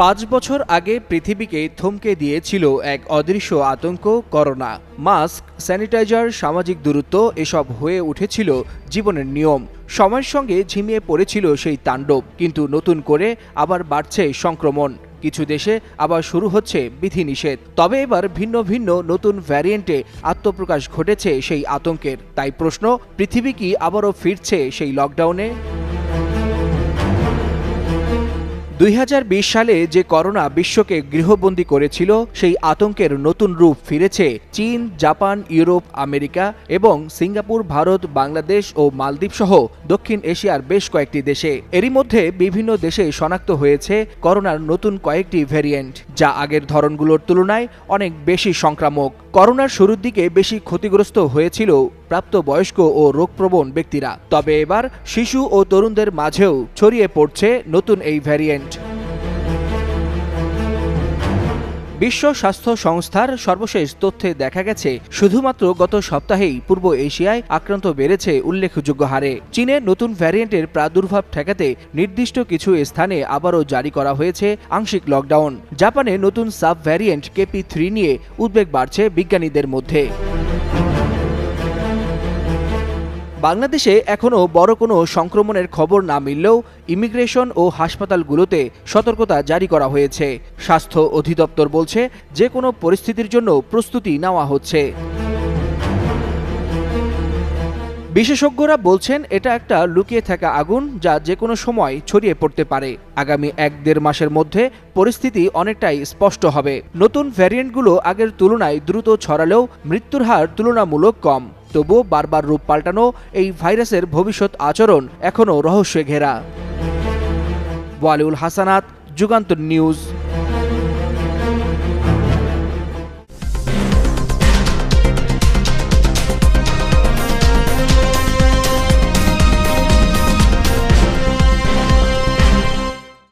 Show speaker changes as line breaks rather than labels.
5 বছর আগে পৃথিবীকে থমকে দিয়েছিল এক অদৃশ্য আতঙ্ক করোনা। মাস্ক, স্যানিটাইজার, সামাজিক দূরত্ব এসব হয়ে উঠেছিল জীবনের নিয়ম। সময়ের সঙ্গে ঝিমিয়ে পড়েছিল সেই তাণ্ডব, কিন্তু নতুন করে আবার বাড়ছে সংক্রমণ। কিছু দেশে আবার শুরু হচ্ছে বিধিনিষেধ। তবে এবার ভিন্ন ভিন্ন নতুন ভ্যারিয়েন্টে আত্মপ্রকাশ ঘটেছে সেই আতঙ্কের। তাই প্রশ্ন, পৃথিবী কি আবারও ফিরছে সেই লকডাউনে? 2020 সালে যে করোনা বিশ্বকে গৃহবন্দী করেছিল, সেই আতঙ্কের নতুন রূপ ফিরেছে চীন, জাপান, ইউরোপ, আমেরিকা এবং সিঙ্গাপুর, ভারত, বাংলাদেশ ও মালদ্বীপ সহ দক্ষিণ এশিয়ার বেশ কয়েকটি দেশে। এরই মধ্যে বিভিন্ন দেশে শনাক্ত হয়েছে করোনার নতুন কয়েকটি ভ্যারিয়েন্ট, যা আগের ধরনগুলোর তুলনায় অনেক বেশি সংক্রামক। করোনার শুরুর দিকে বেশি ক্ষতিগ্রস্ত হয়েছিল প্রাপ্তবয়স্ক ও রোগপ্রবণ ব্যক্তিরা। তবে এবার শিশু ও তরুণদের মাঝেও ছড়িয়ে পড়ছে নতুন এই ভ্যারিয়েন্ট। বিশ্ব স্বাস্থ্য সংস্থার সর্বশেষ তথ্যে দেখা গেছে, শুধুমাত্র গত সপ্তাহেই পূর্ব এশিয়ায় আক্রান্ত বেড়েছে উল্লেখযোগ্য হারে। চীনে নতুন ভ্যারিয়েন্টের প্রাদুর্ভাব ঠেকাতে নির্দিষ্ট কিছু স্থানে আবারও জারি করা হয়েছে আংশিক লকডাউন। জাপানে নতুন সাব ভ্যারিয়েন্ট KP.3 নিয়ে উদ্বেগ বাড়ছে বিজ্ঞানীদের মধ্যে। বাংলাদেশে এখনও বড় কোনো সংক্রমণের খবর না মিললেও ইমিগ্রেশন ও হাসপাতালগুলোতে সতর্কতা জারি করা হয়েছে। স্বাস্থ্য অধিদপ্তর বলছে, যে কোনো পরিস্থিতির জন্য প্রস্তুতি নেওয়া হচ্ছে। বিশেষজ্ঞরা বলছেন, এটা একটা লুকিয়ে থাকা আগুন, যা যে কোনো সময় ছড়িয়ে পড়তে পারে। আগামী 1-1.5 মাসের মধ্যে পরিস্থিতি অনেকটাই স্পষ্ট হবে। নতুন ভ্যারিয়েন্টগুলো আগের তুলনায় দ্রুত ছড়ালেও মৃত্যুর হার তুলনামূলক কম। তবুও বারবার রূপ পাল্টানো এই ভাইরাসের ভবিষ্যৎ আচরণ এখনও রহস্যে ঘেরা। ওয়ালিউল হাসানাত, যুগান্তর নিউজ।